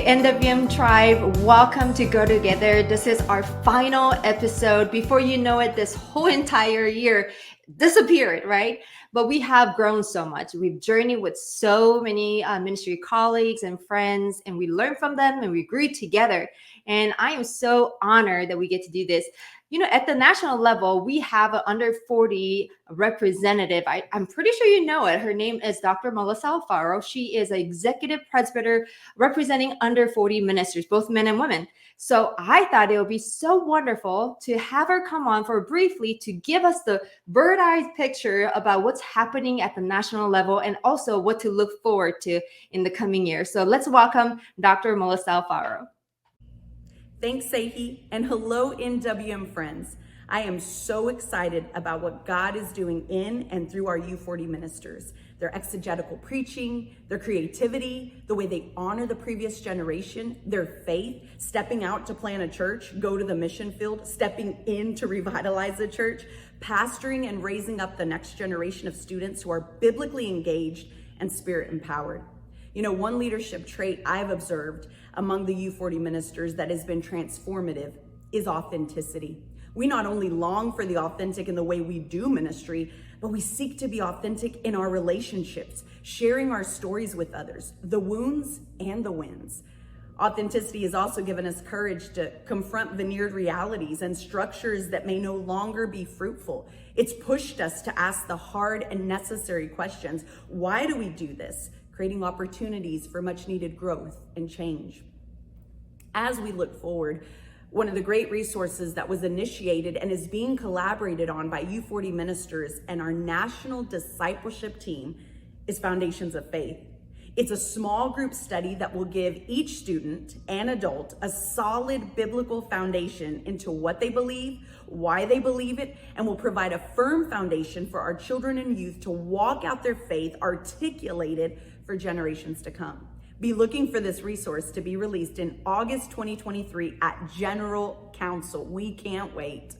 NWM tribe, welcome to Go Together. This is our final episode. Before you know it, this whole entire year disappeared, right? But we have grown so much. We've journeyed with so many ministry colleagues and friends, and we learned from them and we grew together. And I am so honored that we get to do this. You know, at the national level, we have an under 40 representative. I'm pretty sure you know it. Her name is Dr. Melissa Alfaro. She is an executive presbyter representing under 40 ministers, both men and women. So I thought it would be so wonderful to have her come on for briefly to give us the bird-eye picture about what's happening at the national level and also what to look forward to in the coming year. So let's welcome Dr. Melissa Alfaro. Thanks, Sehi, and hello, NWM friends. I am so excited about what God is doing in and through our U40 ministers. Their exegetical preaching, their creativity, the way they honor the previous generation, their faith, stepping out to plant a church, go to the mission field, stepping in to revitalize the church, pastoring and raising up the next generation of students who are biblically engaged and spirit empowered. You know, one leadership trait I've observed among the U40 ministers that has been transformative is authenticity. We not only long for the authentic in the way we do ministry, but we seek to be authentic in our relationships, sharing our stories with others, the wounds and the wins. Authenticity has also given us courage to confront veneered realities and structures that may no longer be fruitful. It's pushed us to ask the hard and necessary questions. Why do we do this? Creating opportunities for much needed growth and change. As we look forward, one of the great resources that was initiated and is being collaborated on by U40 ministers and our national discipleship team is Foundations of Faith. It's a small group study that will give each student and adult a solid biblical foundation into what they believe, why they believe it, and will provide a firm foundation for our children and youth to walk out their faith articulated for generations to come. Be looking for this resource to be released in August 2023 at General Council. We can't wait.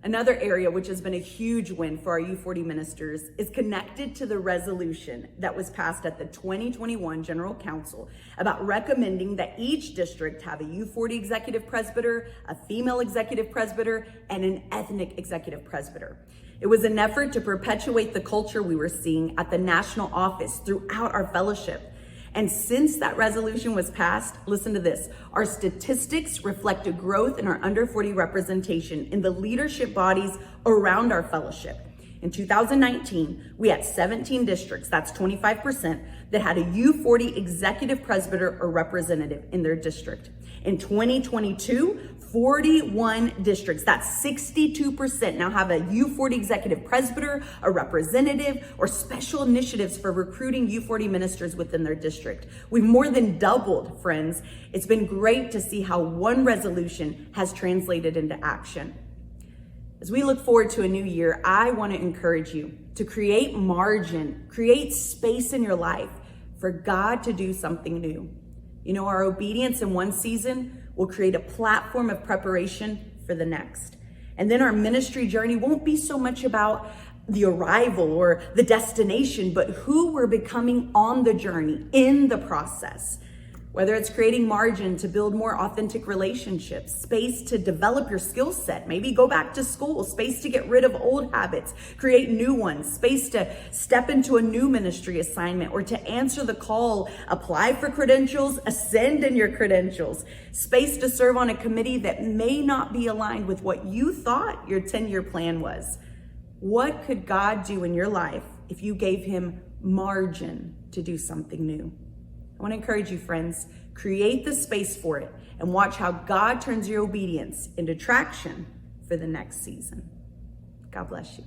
Another area which has been a huge win for our U40 ministers is connected to the resolution that was passed at the 2021 General Council about recommending that each district have a U40 executive presbyter, a female executive presbyter, and an ethnic executive presbyter. It was an effort to perpetuate the culture we were seeing at the national office throughout our fellowship. And since that resolution was passed, listen to this, our statistics reflect a growth in our under 40 representation in the leadership bodies around our fellowship. In 2019, we had 17 districts, that's 25%, that had a U40 executive presbyter or representative in their district. In 2022, 41 districts, that's 62%, now have a U40 executive presbyter, a representative, or special initiatives for recruiting U40 ministers within their district. We've more than doubled, friends. It's been great to see how one resolution has translated into action. As we look forward to a new year, I want to encourage you to create margin, create space in your life for God to do something new. You know, our obedience in one season will create a platform of preparation for the next. And then our ministry journey won't be so much about the arrival or the destination, but who we're becoming on the journey, in the process. Whether it's creating margin to build more authentic relationships, space to develop your skill set, maybe go back to school, space to get rid of old habits, create new ones, space to step into a new ministry assignment or to answer the call, apply for credentials, ascend in your credentials, space to serve on a committee that may not be aligned with what you thought your 10-year plan was. What could God do in your life if you gave him margin to do something new? I want to encourage you, friends, create the space for it and watch how God turns your obedience into traction for the next season. God bless you.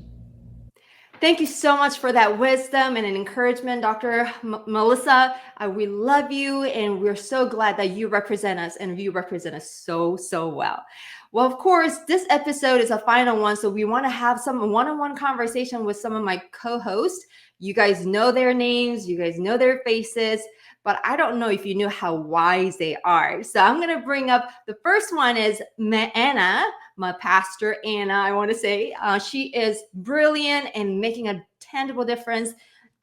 Thank you so much for that wisdom and an encouragement, Dr. Melissa. We love you, and we're so glad that you represent us, and you represent us so, so well. Well, of course, this episode is a final one, so we want to have some one-on-one conversation with some of my co-hosts. You guys know their names, you guys know their faces, but I don't know if you knew how wise they are. So I'm going to bring up, the first one is Anna, my pastor, Anna, I want to say. She is brilliant and making a tangible difference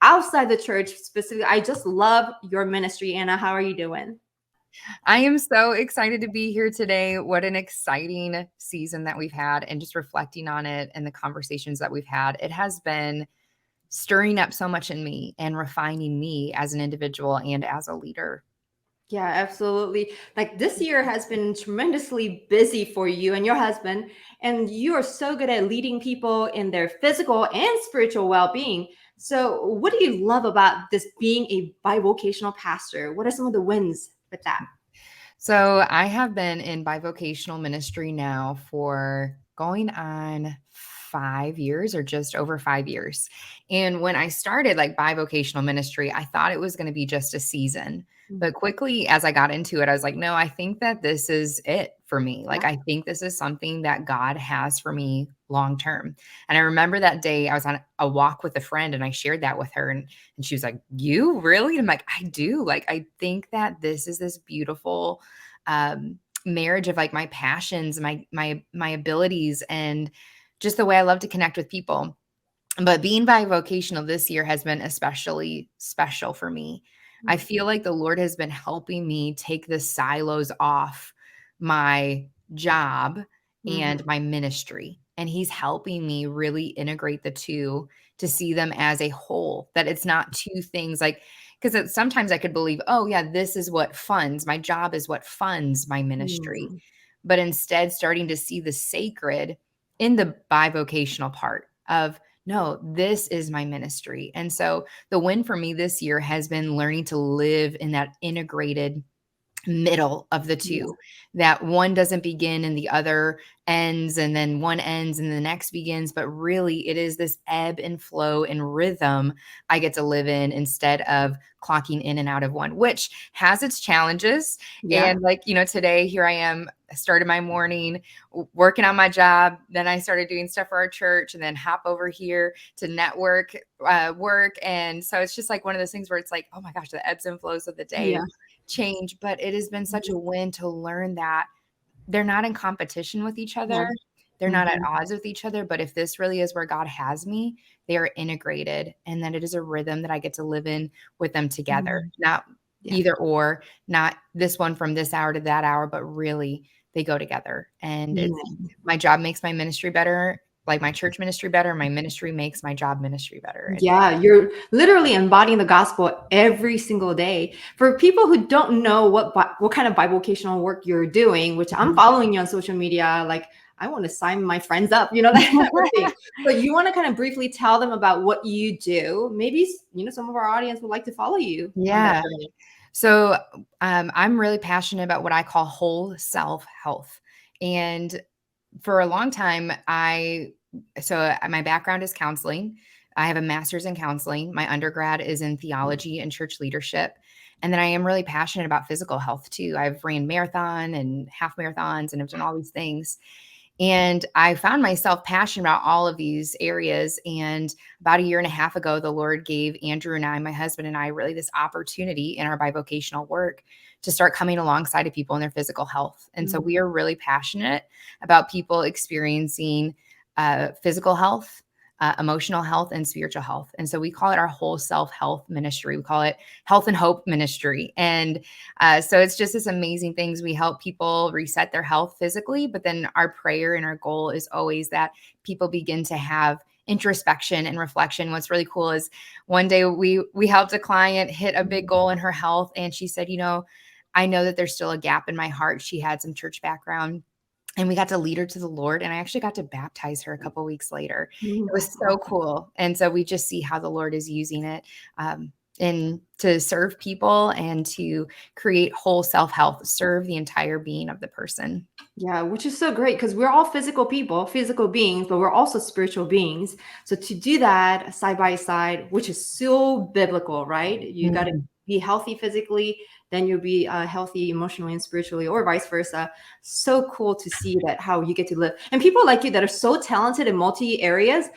outside the church specifically. I just love your ministry, Anna. How are you doing? I am so excited to be here today. What an exciting season that we've had, and just reflecting on it and the conversations that we've had. It has been stirring up so much in me and refining me as an individual and as a leader. Yeah, absolutely. Like this year has been tremendously busy for you and your husband, and you are so good at leading people in their physical and spiritual well being. So, what do you love about this being a bivocational pastor? What are some of the wins with that? So I have been in bivocational ministry now for going on 5 years or just over 5 years. And when I started like bivocational ministry, I thought it was going to be just a season. But quickly, as I got into it, I was like, no, I think that this is it for me. Like, Yeah. I think this is something that God has for me long term. And I remember that day I was on a walk with a friend and I shared that with her. And she was like, you really? And I'm like, I do. Like, I think that this is this beautiful marriage of like my passions, my abilities, and just the way I love to connect with people. But being bivocational this year has been especially special for me. I feel like the Lord has been helping me take the silos off my job and Mhm. my ministry. And He's helping me really integrate the two to see them as a whole, that it's not two things like, because sometimes I could believe, oh, yeah, this is what funds my job, is what funds my ministry. Mhm. But instead, starting to see the sacred in the bivocational part of, no, this is my ministry. And so the win for me this year has been learning to live in that integrated middle of the Yeah. two, that one doesn't begin and the other ends, and then one ends and the next begins, but really it is this ebb and flow and rhythm I get to live in instead of clocking in and out of one, which has its challenges. Yeah. And like, today here I am, I started my morning working on my job, then I started doing stuff for our church, and then hop over here to network work. And so it's just like one of those things where it's like, oh my gosh, the ebbs and flows of the day Yeah. change. But it has been such a Mhm. win to learn that they're not in competition with each Yeah. other. They're not at Mhm. odds with each other. But if this really is where God has me, they are integrated, and that it is a rhythm that I get to live in with them together, Mhm. not Yeah. either or, not this one from this hour to that hour, but really they go together. And it's Yeah. my job makes my ministry better, like my church ministry better. My ministry makes my job ministry better. Yeah, you're literally embodying the gospel every single day. For people who don't know what kind of bivocational work you're doing, which I'm following you on social media, like I want to sign my friends up, that type of thing. So you want to kind of briefly tell them about what you do. Maybe some of our audience would like to follow you on that Yeah. journey. So I'm really passionate about what I call whole self health. And for a long time, my background is counseling. I have a master's in counseling. My undergrad is in theology and church leadership. And then I am really passionate about physical health too. I've ran marathon and half marathons and have done all these things. And I found myself passionate about all of these areas. And about a year and a half ago, the Lord gave Andrew and I, my husband and I, really this opportunity in our bivocational work to start coming alongside of people in their physical health. And so we are really passionate about people experiencing physical health, emotional health, and spiritual health. And so we call it our whole self health ministry. We call it health and hope ministry. And so it's just this amazing things. We help people reset their health physically, but then our prayer and our goal is always that people begin to have introspection and reflection. What's really cool is one day we helped a client hit a big goal in her health, and she said, I know that there's still a gap in my heart. She had some church background, and we got to lead her to the Lord, and I actually got to baptize her a couple weeks later. It was That's so awesome. cool. And so we just see how the Lord is using it and to serve people and to create whole self-health, serve the entire being of the person. Yeah, which is so great because we're all physical people, physical beings, but we're also spiritual beings. So to do that side by side, which is so biblical, right? You got to Mhm. be healthy physically, then you'll be healthy emotionally and spiritually, or vice versa. So cool to see that how you get to live. And people like you that are so talented in multi areas,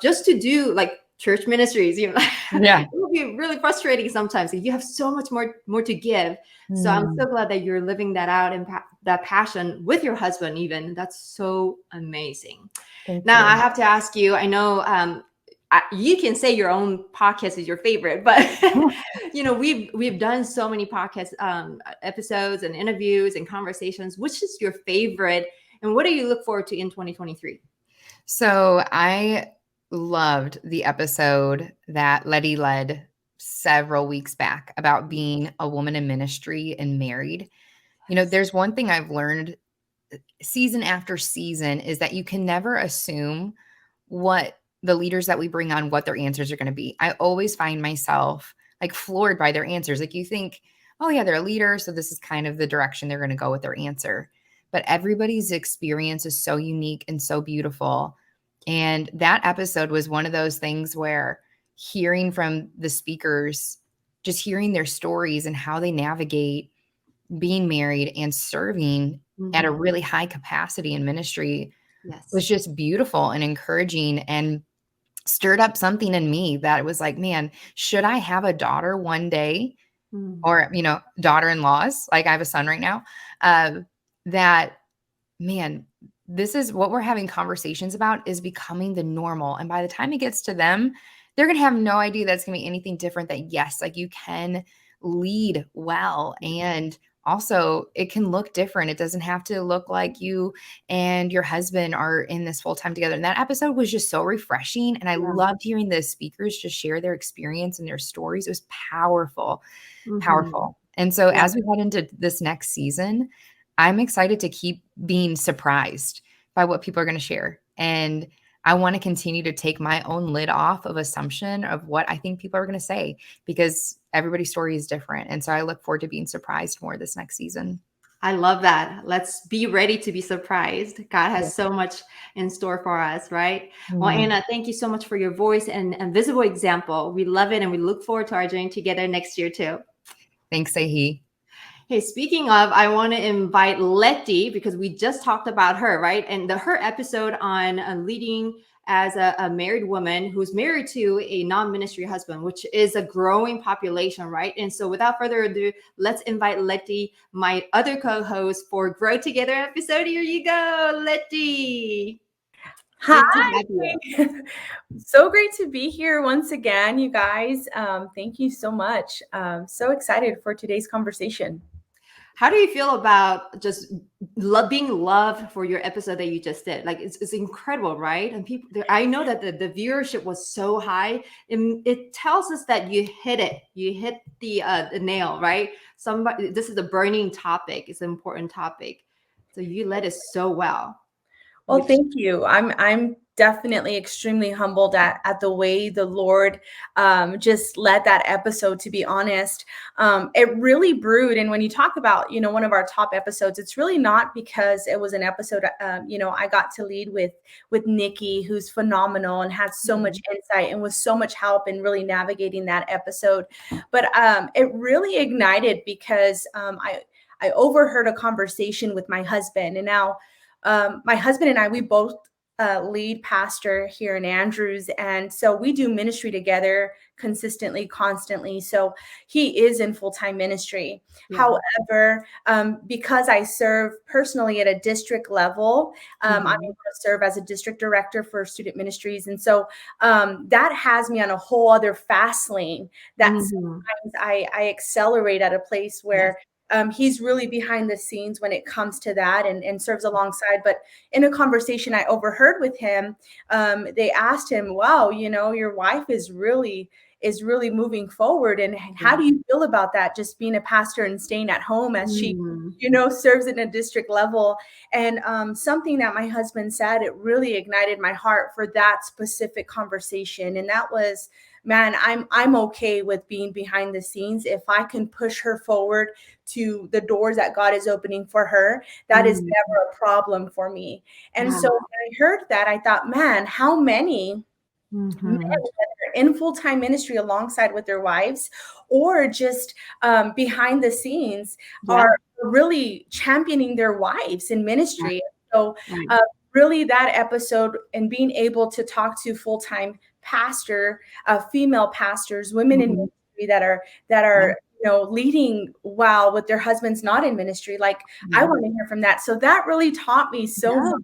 just to do like church ministries, Yeah. it will be really frustrating sometimes. You have so much more to give. So I'm Mm. so glad that you're living that out and that passion with your husband, even. That's so amazing. Thank Now, I you. have to ask you, I know you can say your own podcast is your favorite, but we've done so many podcast episodes and interviews and conversations. Which is your favorite, and what do you look forward to in 2023? So I loved the episode that Letty led several weeks back about being a woman in ministry and married. There's one thing I've learned season after season is that you can never assume what the leaders that we bring on, what their answers are going to be. I always find myself like floored by their answers. Like you think, oh yeah, they're a leader, so this is kind of the direction they're going to go with their answer. But everybody's experience is so unique and so beautiful. And that episode was one of those things where hearing from the speakers, just hearing their stories and how they navigate being married and serving at a really high capacity in ministry was just beautiful and encouraging, and stirred up something in me that was like, man, should I have a daughter one day, or, daughter-in-laws, like I have a son right now, that, man, this is what we're having conversations about is becoming the normal. And by the time it gets to them, they're going to have no idea that's going to be anything different, that yes, like you can lead well. And also it can look different. It doesn't have to look like you and your husband are in this full time together. And that episode was just so refreshing. And I loved hearing the speakers just share their experience and their stories. It was powerful, powerful. And so as we head into this next season, I'm excited to keep being surprised by what people are going to share. And I want to continue to take my own lid off of assumption of what I think people are going to say, because everybody's story is different. And so I look forward to being surprised more this next season. I love that. Let's be ready to be surprised. God has so much in store for us, right? Well, Anna, thank you so much for your voice and visible example. We love it, and we look forward to our journey together next year too. Thanks, Sehi. Hey, speaking of, I want to invite Letty, because we just talked about her, right? And her episode on leading as a married woman who's married to a non-ministry husband, which is a growing population, right? And so without further ado, let's invite Letty, my other co-host, for Grow Together episode. Here you go, Letty. Hi. Good to have you. So great to be here once again, you guys. Thank you so much. So excited for today's conversation. How do you feel about just being loved for your episode that you just did? Like it's incredible, right? And people, I know that the viewership was so high, and it tells us that you hit it. You hit the nail, right? This is a burning topic. It's an important topic, so you led it so well. Well, thank you. I'm definitely extremely humbled at the way the Lord just led that episode, to be honest. It really brewed. And when you talk about, one of our top episodes, it's really not because it was an episode, I got to lead with Nikki, who's phenomenal and had so much insight and was so much help in really navigating that episode. But it really ignited because I overheard a conversation with my husband, and now my husband and I, we both lead pastor here in Andrews. And so we do ministry together consistently, constantly. So he is in full-time ministry. However, because I serve personally at a district level, I'm able to serve as a district director for student ministries. And so that has me on a whole other fast lane that sometimes I accelerate at a place where he's really behind the scenes when it comes to that and serves alongside. But in a conversation I overheard with him, they asked him, wow, your wife is really moving forward. And how do you feel about that? Just being a pastor and staying at home as she, serves in a district level. And something that my husband said, it really ignited my heart for that specific conversation. And that was, man, I'm okay with being behind the scenes. If I can push her forward to the doors that God is opening for her, that is never a problem for me. And so when I heard that, I thought, man, how many men, whether in full-time ministry alongside with their wives or just behind the scenes, are really championing their wives in ministry. So really that episode and being able to talk to full-time female pastors, women in ministry that are leading well with their husbands not in ministry. Like I want to hear from that. So that really taught me so much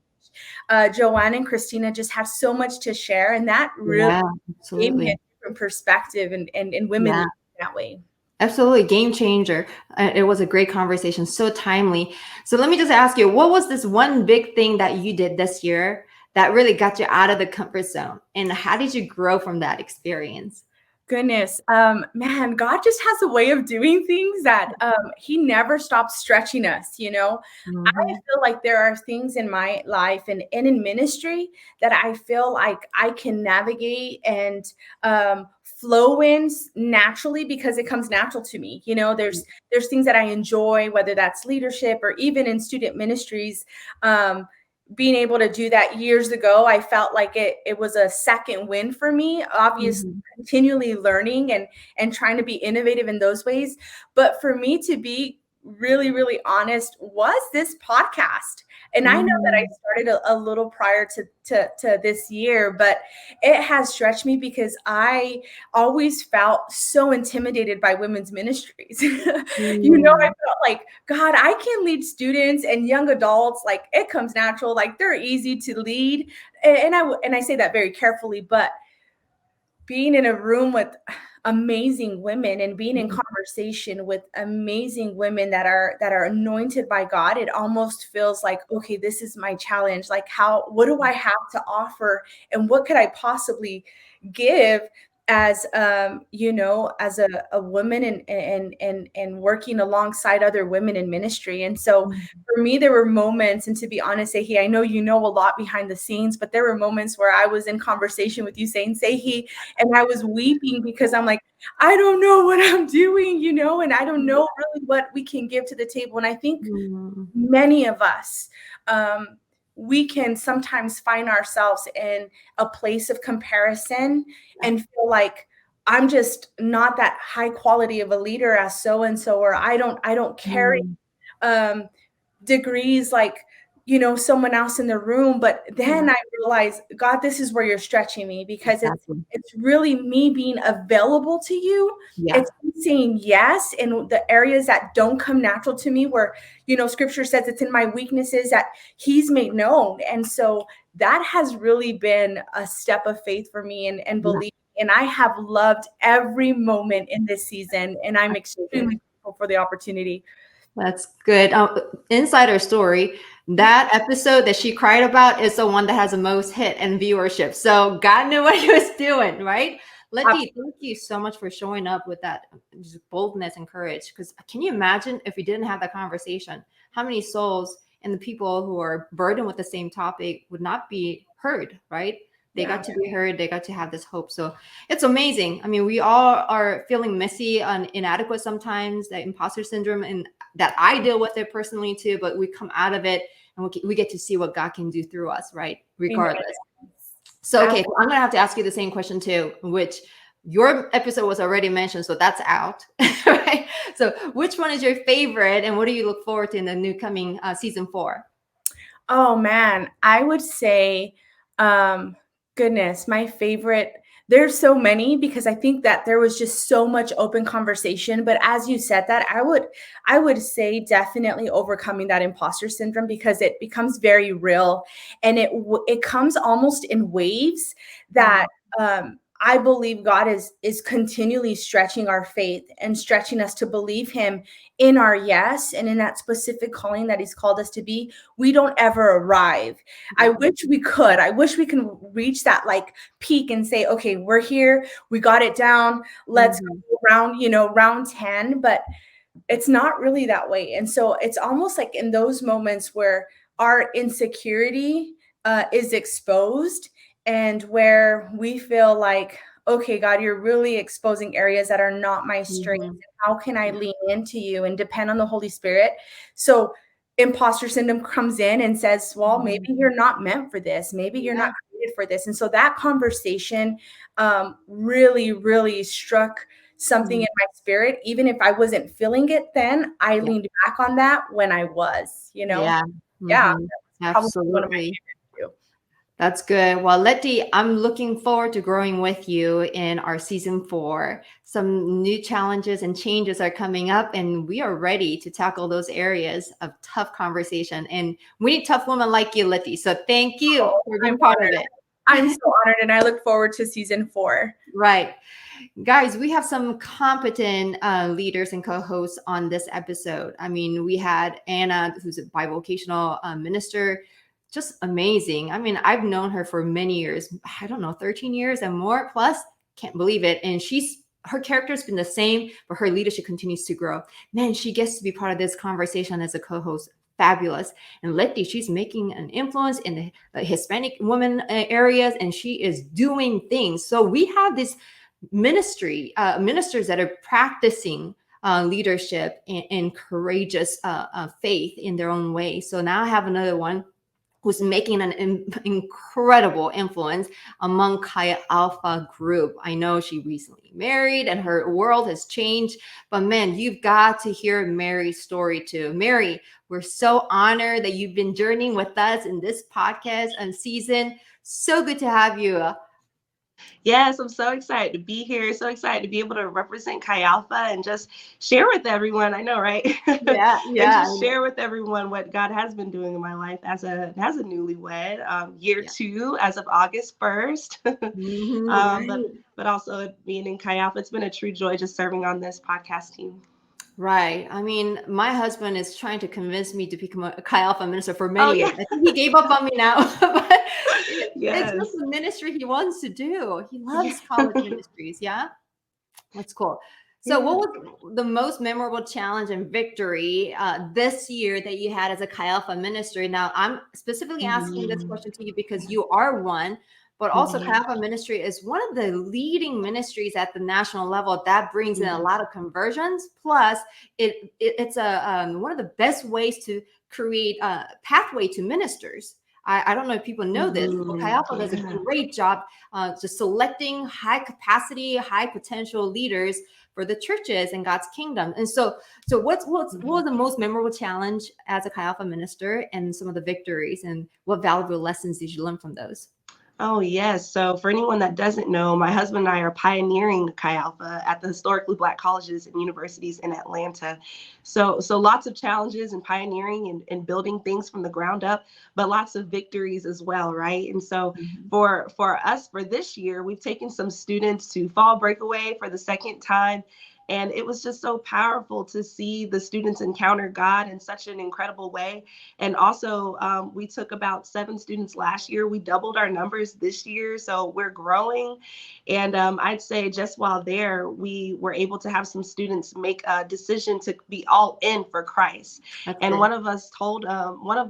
Joanne and Christina just have so much to share, and that really Yeah, gave me a absolutely. different perspective and women Yeah. leading that way. Absolutely, game changer. It was a great conversation, so timely. So let me just ask you, what was this one big thing that you did this year that really got you out of the comfort zone? And how did you grow from that experience? Goodness, man, God just has a way of doing things that He never stops stretching us. I Mhm. feel like there are things in my life and in ministry that I feel like I can navigate and flow in naturally because it comes natural to me. There's things that I enjoy, whether that's leadership or even in student ministries. Being able to do that years ago, I felt like it was a second win for me. Obviously, Mhm. continually learning and trying to be innovative in those ways. But for me to be really, really honest, was this podcast. And I know that I Mhm. started a little prior to this year, but it has stretched me because I always felt so intimidated by women's ministries. I Mhm. felt like, God, I can lead students and young adults. Like it comes natural, like they're easy to lead. And I say that very carefully, but being in a room with amazing women and being in Mhm. conversation with amazing women that are anointed by God, it almost feels like, okay, this is my challenge. Like what do I have to offer and what could I possibly give as as a woman and working alongside other women in ministry. And so Mhm. for me, there were moments, and to be honest, Sehi, I know you know a lot behind the scenes, but there were moments where I was in conversation with you saying, Sehi, and I was weeping because I'm like, I don't know what I'm doing, and I don't know really what we can give to the table. And I think Mhm. many of us, we can sometimes find ourselves in a place of comparison and feel like I'm just not that high quality of a leader as so and so, or I don't carry Mhm. um, degrees like someone else in the room. But Yeah, then I realized, God, this is where you're stretching me, because it's exactly. it's really me being available to you. Yeah. It's me saying yes in the areas that don't come natural to me, where scripture says it's in my weaknesses that He's made known. And so that has really been a step of faith for me and Yeah. belief. And I have loved every moment in this season, and I'm That's so good. extremely grateful for the opportunity. That's good. Insider story. That episode that she cried about is the one that has the most hit and viewership. So God knew what He was doing, right? Letty, thank you so much for showing up with that just boldness and courage. Because can you imagine if we didn't have that conversation, how many souls and the people who are burdened with the same topic would not be heard, right? They Yeah. got to be heard. They got to have this hope. So it's amazing. I mean, we all are feeling messy and inadequate sometimes, that imposter syndrome, and that I deal with it personally too, but we come out of it and we get to see what God can do through us, right? Amen. Regardless. So, okay, so I'm going to have to ask you the same question too, which your episode was already mentioned, so that's out, right? So, which one is your favorite, and what do you look forward to in the new coming season 4? Oh man, I would say, um, goodness, my favorite. There's so many because I think that there was just so much open conversation. But as you said that, I would say definitely overcoming that imposter syndrome, because it becomes very real, and it comes almost in waves that I believe God is continually stretching our faith and stretching us to believe Him in our yes and in that specific calling that He's called us to be. We don't ever arrive. I Yeah. wish we could. I wish we can reach that like peak and say, okay, we're here. We got it down. Let's Mhm. go round 10. But it's not really that way. And so it's almost like in those moments where our insecurity is exposed, and where we feel like, okay, God, you're really exposing areas that are not my strengths. Mhm. How can I lean into you and depend on the Holy Spirit? So imposter syndrome comes in and says, well, maybe Mhm. you're not meant for this. Maybe you're Yeah. not created for this. And so that conversation really, really struck something Mhm. in my spirit. Even if I wasn't feeling it then, I Yeah. leaned back on that when I was. Yeah. Yeah, Mhm. that's probably one of my Absolutely. favorites too. That's good. Well, Letty, I'm looking forward to growing with you in our season 4. Some new challenges and changes are coming up, and we are ready to tackle those areas of tough conversation. And we need tough women like you, Letty. So thank you Oh, for I'm being part of honored. it. I'm so honored, and I look forward to season 4. Right. Guys, we have some competent leaders and co-hosts on this episode. I mean, we had Anna, who's a bivocational minister, just amazing. I mean, I've known her for many years. I don't know, 13 years and more plus. Can't believe it. And her character's been the same, but her leadership continues to grow. Man, she gets to be part of this conversation as a co-host. Fabulous. And Letty, she's making an influence in the Hispanic women areas, and she is doing things. So we have this ministers that are practicing leadership and courageous faith in their own way. So now I have another one who's making an incredible influence among Chi Alpha group. I know she recently married and her world has changed, but man, you've got to hear Mary's story too. Mary, we're so honored that you've been journeying with us in this podcast and season. So good to have you. Yes, I'm so excited to be here. So excited to be able to represent Chi Alpha and just share with everyone. I know, right? Yeah, And yeah, just share with everyone what God has been doing in my life as a newlywed. Year yeah. 2 as of August 1st. Right. But also being in Chi Alpha, it's been a true joy just serving on this podcast team. Right. I mean, my husband is trying to convince me to become a Chi Alpha minister for Oh many years. yeah, I think he gave up on me now, but it's just yes. the ministry he wants to do. He loves college ministries. Yeah, that's cool. So, Yeah. what was the most memorable challenge and victory this year that you had as a Chi Alpha ministry? Now, I'm specifically asking this Mhm. question to you because you are one, but also Chi Mhm. Alpha ministry is one of the leading ministries at the national level that brings in a Mhm. lot of conversions. Plus, it's a one of the best ways to create a pathway to ministers. I don't know if people know this, but Chi Mhm. Alpha does a Yeah. great job just selecting high capacity, high potential leaders for the churches and God's kingdom. And so what was the most memorable challenge as a Chi Alpha minister, and some of the victories, and what valuable lessons did you learn from those? Oh, yes. So, for anyone that doesn't know, my husband and I are pioneering Chi Alpha at the historically Black colleges and universities in Atlanta. So lots of challenges and pioneering and building things from the ground up, but lots of victories as well, right? And so, Mhm. for us for this year, we've taken some students to Fall Breakaway for the second time. And it was just so powerful to see the students encounter God in such an incredible way. And also, we took about 7 students last year. We doubled our numbers this year. So we're growing. And I'd say just while there, we were able to have some students make a decision to be all in for Christ. That's And good. one of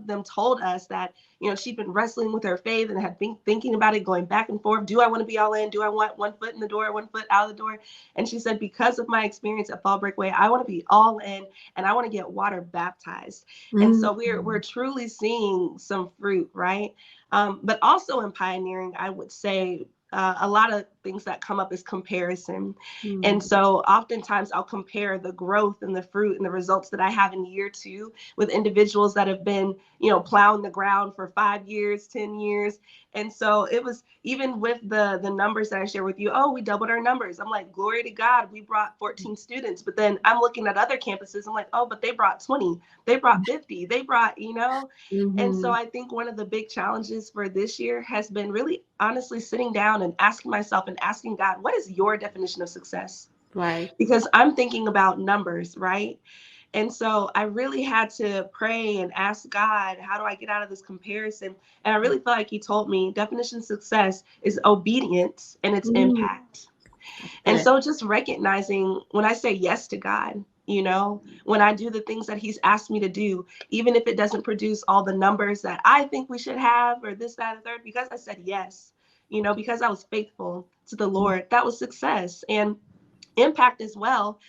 them told us that, she'd been wrestling with her faith and had been thinking about it, going back and forth. Do I want to be all in? Do I want one foot in the door, one foot out of the door? And she said, because of my experience at Fall Breakaway, I want to be all in and I want to get water baptized. And Mhm. so we're truly seeing some fruit, right? But also in pioneering, I would say a lot of things that come up is comparison. And Mhm. so oftentimes I'll compare the growth and the fruit and the results that I have in year 2 with individuals that have been, plowing the ground for 5 years, 10 years. And so it was even with the numbers that I share with you, oh, we doubled our numbers. I'm like, glory to God, we brought 14 students. But then I'm looking at other campuses, I'm like, oh, but they brought 20, they brought 50, they brought. And so Mhm. I think one of the big challenges for this year has been really honestly sitting down and asking myself and asking God, what is your definition of success? Right. Because I'm thinking about numbers, right? And so I really had to pray and ask God, how do I get out of this comparison? And I really felt like He told me definition of success is obedience and its Mm, impact. that's And good. so just recognizing when I say yes to God, when I do the things that He's asked me to do, even if it doesn't produce all the numbers that I think we should have or this, that, and third, because I said yes, because I was faithful to the Lord, that was success and impact as well.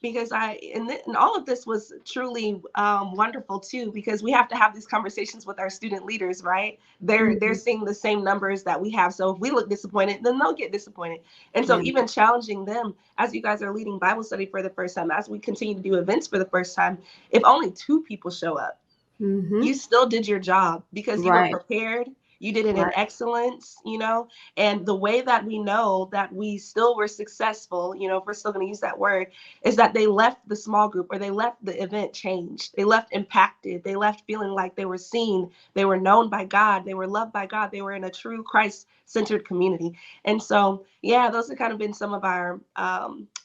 Because and all of this was truly wonderful too, because we have to have these conversations with our student leaders, right? They're Mhm. seeing the same numbers that we have, so if we look disappointed, then they'll get disappointed. And so Yeah. even challenging them as you guys are leading Bible study for the first time, as we continue to do events for the first time, if only 2 people show up, you Mhm. still did your job because you were Right. prepared, You did it in Right. excellence, and the way that we know that we still were successful, if we're still going to use that word, is that they left the small group, or they left the event changed. They left impacted. They left feeling like they were seen, they were known by God, they were loved by God, they were in a true Christ-centered community. And so, yeah, those have kind of been some of our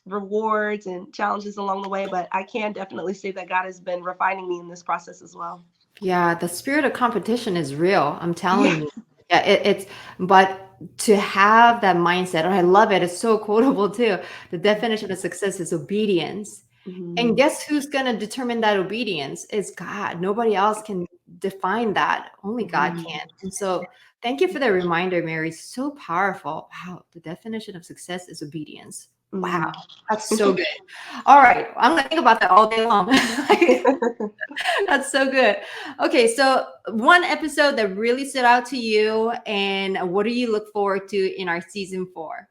rewards and challenges along the way. But I can definitely say that God has been refining me in this process as well. Yeah, the spirit of competition is real. I'm telling Yeah. you. Yeah, but to have that mindset, and I love it, it's so quotable too. The definition of success is obedience. And Mhm. guess who's going to determine that obedience? Is God. Nobody else can define that. Only God Mhm. can. And so, thank you for the reminder, Mary. So powerful. Wow, the definition of success is obedience. Wow, Mhm. that's so good. All right, I'm going to think about that all day long. That's so good. Okay, so one episode that really stood out to you, and what do you look forward to in our season 4?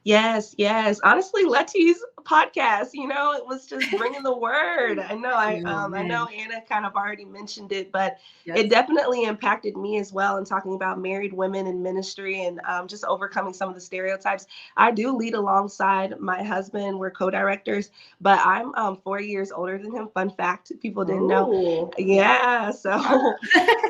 Yes, yes. Honestly, Letty's podcast, it was just bringing the word. I know, Oh I know man, Anna kind of already mentioned it, but it yes. definitely impacted me as well in talking about married women in ministry, and just overcoming some of the stereotypes. I do lead alongside my husband. We're co-directors, but I'm 4 years older than him. Fun fact, people didn't know. Oh, Yeah, so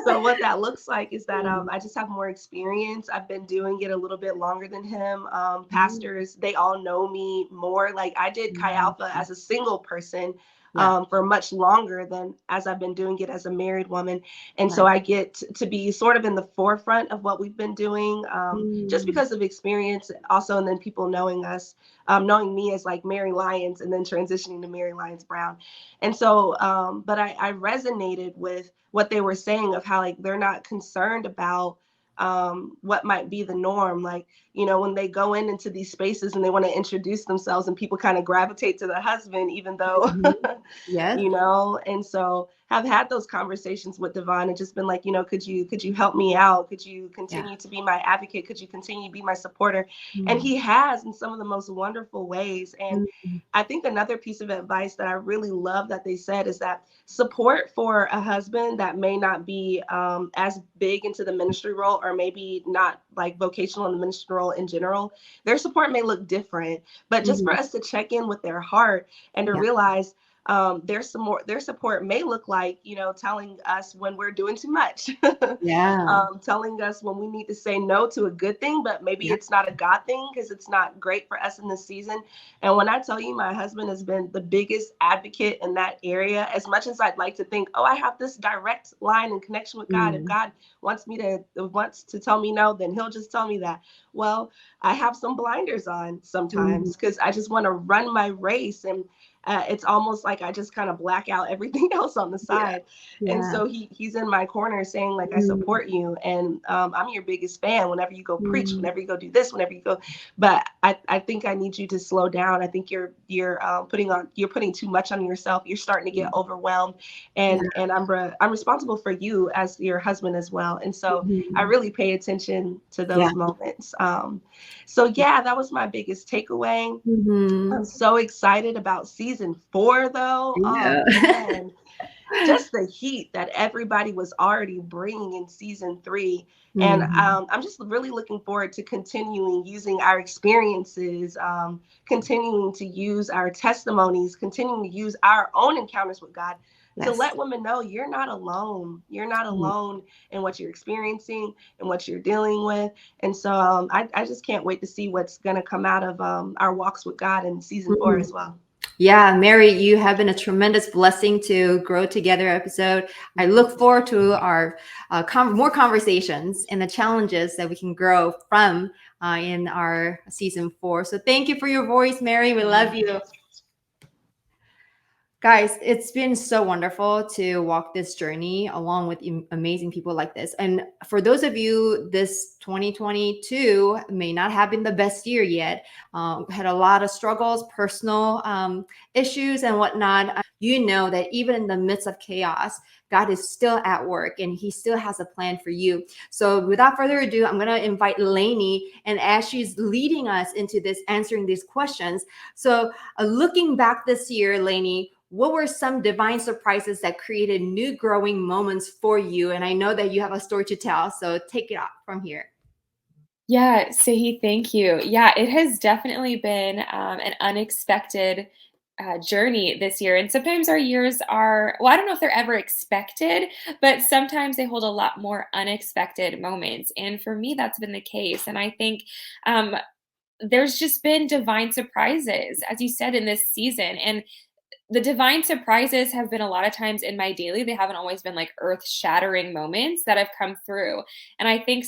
so what that looks like is that Mm, I just have more experience. I've been doing it a little bit longer than him. mm, Pastors, they all know me more. Like, I did Chi mm. Alpha as a single person Yeah, for much longer than as I've been doing it as a married woman. And so right. I get to be sort of in the forefront of what we've been doing, just Mm, because of experience also. And then people knowing us, knowing me as like Mary Lyons, and then transitioning to Mary Lyons Brown. And so, but I resonated with what they were saying of how, like, they're not concerned about what might be the norm. Like, when they go into these spaces and they want to introduce themselves, and people kind of gravitate to the husband, even though, mhm. Yes. and so have had those conversations with Devon and just been like, could you help me out? Could you Yeah. continue to be my advocate? Could you continue to be my supporter? And Mm, he has, in some of the most wonderful ways. And mm, I think another piece of advice that I really love that they said is that support for a husband that may not be as big into the ministry role, or maybe not like vocational in the ministry role in general, their support may look different. But just for mhm. us to check in with their heart and to Yeah. realize their support may look like, telling us when we're doing too much, Yeah. telling us when we need to say no to a good thing, but maybe Yeah. it's not a God thing because it's not great for us in this season. And when I tell you, my husband has been the biggest advocate in that area. As much as I'd like to think, oh, I have this direct line and connection with God. If Mm, God wants to tell me no, then he'll just tell me that. Well, I have some blinders on mhm. sometimes because I just want to run my race, and it's almost like I just kind of black out everything else on the Yeah. side. And Yeah. so he's in my corner saying, like, I Mm, support you, and I'm your biggest fan whenever you go preach, mm, whenever you go do this, whenever you go. But I think I need you to slow down. I think you're putting too much on yourself. You're starting to get overwhelmed, yeah. and I'm responsible for you as your husband as well. And so I Mhm. really pay attention to Yeah. those moments. So yeah, that was my biggest takeaway. Mhm. I'm so excited about season 4, though. Oh Yeah. man, just the heat that everybody was already bringing in season 3. And Mhm. I'm just really looking forward to continuing using our experiences, continuing to use our testimonies, continuing to use our own encounters with God to Yes. let women know you're not alone. You're not Mm. alone in what you're experiencing and what you're dealing with. And so I just can't wait to see what's going to come out of our walks with God in season 4 Mhm. as well. Yeah, Mary, you have been a tremendous blessing to Grow Together episode. I look forward to our more conversations and the challenges that we can grow from in our season 4. So thank you for your voice, Mary. We love you. Guys, it's been so wonderful to walk this journey along with amazing people like this. And for those of you, this 2022 may not have been the best year yet. Had a lot of struggles, personal issues, and whatnot. You know that even in the midst of chaos, God is still at work and He still has a plan for you. So, without further ado, I'm going to invite Lainey, and as she's leading us into this, answering these questions. So, looking back this year, Lainey, what were some divine surprises that created new growing moments for you? And I know that you have a story to tell, so take it off from here. Yeah, Sahi, thank you. Yeah, it has definitely been an unexpected journey this year. And sometimes our years are, well, I don't know if they're ever expected, but sometimes they hold a lot more unexpected moments. And for me, that's been the case. And I think um, there's just been divine surprises, as you said, in this season. And the divine surprises have been a lot of times in my daily. They haven't always been like earth shattering moments that have come through. And I think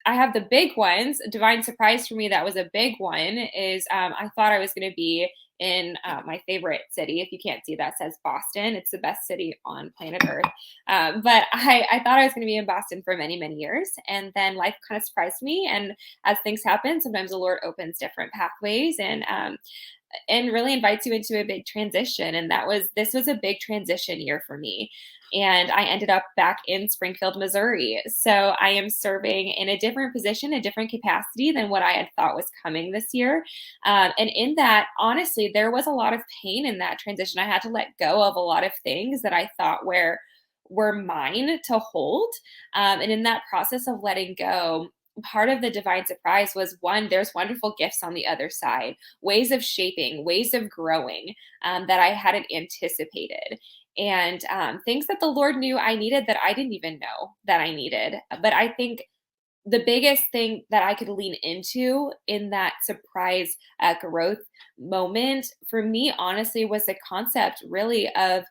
I have the big ones. A divine surprise for me that was a big one is I thought I was going to be in my favorite city. If you can't see that, says Boston. It's the best city on planet Earth. But I thought I was going to be in Boston for many, many years. And then life kind of surprised me. And as things happen, sometimes the Lord opens different pathways and really invites you into a big transition. And this was a big transition year for me. And I ended up back in Springfield, Missouri. So I am serving in a different position, a different capacity than what I had thought was coming this year. And in that, honestly, there was a lot of pain in that transition. I had to let go of a lot of things that I thought were mine to hold. And in that process of letting go, part of the divine surprise was one, there's wonderful gifts on the other side, ways of shaping, ways of growing that I hadn't anticipated. And things that the Lord knew I needed that I didn't even know that I needed. But I think the biggest thing that I could lean into in that surprise growth moment for me, honestly, was the concept really of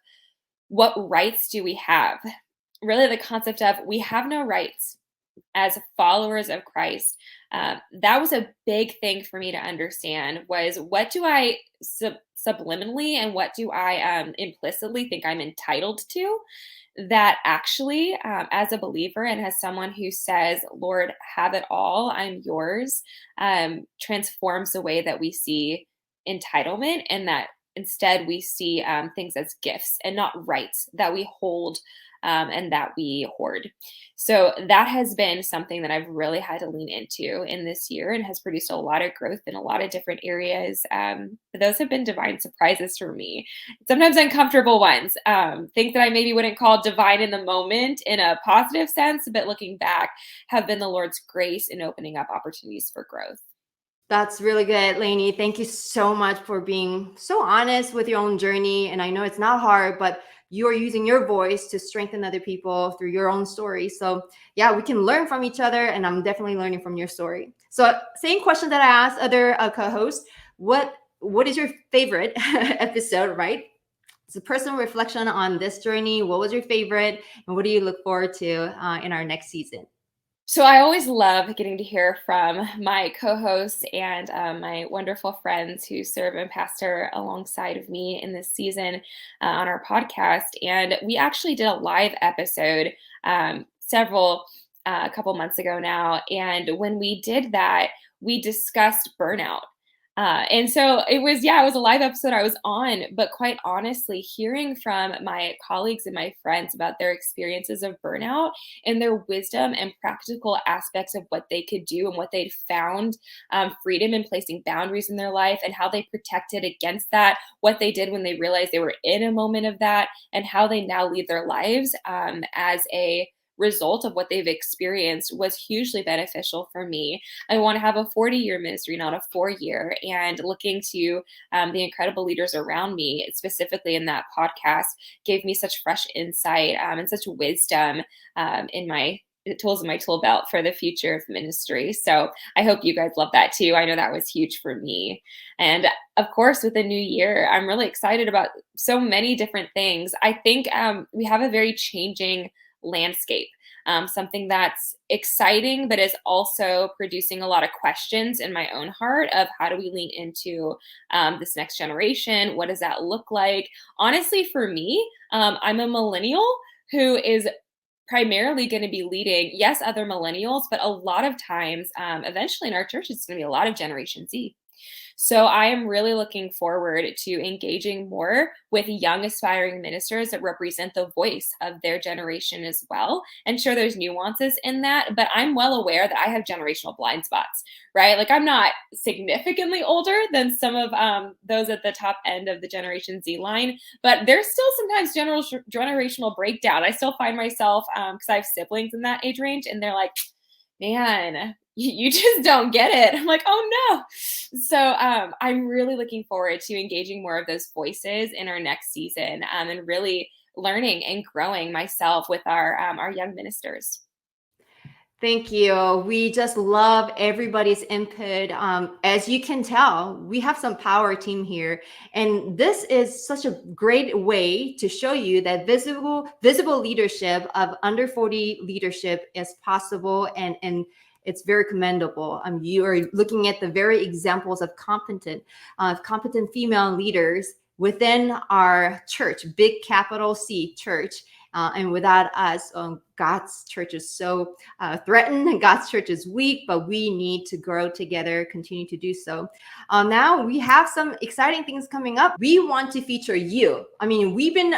what rights do we have? Really, the concept of we have no rights as followers of Christ. That was a big thing for me to understand was what do I subliminally and what do I implicitly think I'm entitled to that actually, as a believer and as someone who says, Lord, have it all, I'm yours, transforms the way that we see entitlement, and that instead we see things as gifts and not rights that we hold and that we hoard. So that has been something that I've really had to lean into in this year and has produced a lot of growth in a lot of different areas. But those have been divine surprises for me. Sometimes uncomfortable ones, things that I maybe wouldn't call divine in the moment in a positive sense, but looking back have been the Lord's grace in opening up opportunities for growth. That's really good, Lainey. Thank you so much for being so honest with your own journey. And I know it's not hard, but you are using your voice to strengthen other people through your own story. So yeah, we can learn from each other, and I'm definitely learning from your story. So same question that I asked other co-hosts: what is your favorite episode? Right? It's a personal reflection on this journey. What was your favorite, and what do you look forward to in our next season? So I always love getting to hear from my co-hosts and my wonderful friends who serve and pastor alongside of me in this season on our podcast. And we actually did a live episode a couple months ago now. And when we did that, we discussed burnout. And so it was a live episode I was on, but quite honestly, hearing from my colleagues and my friends about their experiences of burnout and their wisdom and practical aspects of what they could do and what they'd found freedom in placing boundaries in their life and how they protected against that, what they did when they realized they were in a moment of that, and how they now lead their lives as a result of what they've experienced was hugely beneficial for me. I want to have a 40-year ministry, not a 4-year, and looking to the incredible leaders around me, specifically in that podcast, gave me such fresh insight and such wisdom in my tools in my tool belt for the future of ministry. So I hope you guys love that too. I know that was huge for me. And of course, with the new year, I'm really excited about so many different things. I think we have a very changing landscape, something that's exciting, but is also producing a lot of questions in my own heart of how do we lean into this next generation? What does that look like? Honestly, for me, I'm a millennial who is primarily going to be leading, yes, other millennials, but a lot of times, eventually in our church, it's going to be a lot of Generation Z. So I am really looking forward to engaging more with young aspiring ministers that represent the voice of their generation as well. And sure, there's nuances in that, but I'm well aware that I have generational blind spots, right? Like I'm not significantly older than some of those at the top end of the Generation Z line, but there's still sometimes generational breakdown. I still find myself, because I have siblings in that age range, and they're like, man, you just don't get it. I'm like, oh no. So I'm really looking forward to engaging more of those voices in our next season, and really learning and growing myself with our young ministers. Thank you. We just love everybody's input. As you can tell, we have some power team here, and this is such a great way to show you that visible leadership of under 40 leadership is possible, and it's very commendable. You are looking at the very examples of competent female leaders within our church, big capital C church. And without us, God's church is so threatened, and God's church is weak, but we need to grow together, continue to do so. Now we have some exciting things coming up. We want to feature you. I mean, we've been,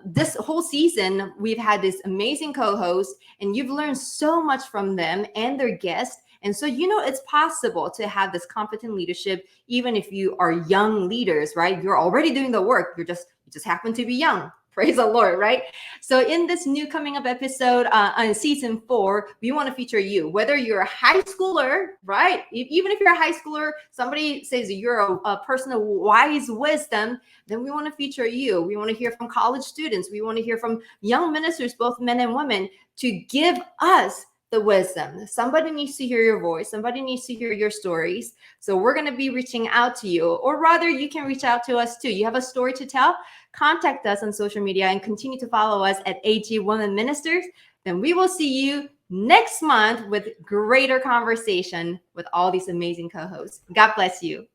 this whole season, we've had this amazing co-host, and you've learned so much from them and their guests. And so, it's possible to have this competent leadership, even if you are young leaders, right? You're already doing the work. You just happen to be young. Praise the Lord, right? So in this new coming up episode on season 4, we want to feature you, whether you're a high schooler, right? Even if you're a high schooler, somebody says you're a person of wise wisdom, then we want to feature you. We want to hear from college students. We want to hear from young ministers, both men and women, to give us the wisdom. Somebody needs to hear your voice. Somebody needs to hear your stories. So we're going to be reaching out to you, or rather you can reach out to us too. You have a story to tell? Contact us on social media and continue to follow us at AG Women Ministers. Then we will see you next month with greater conversation with all these amazing co-hosts. God bless you.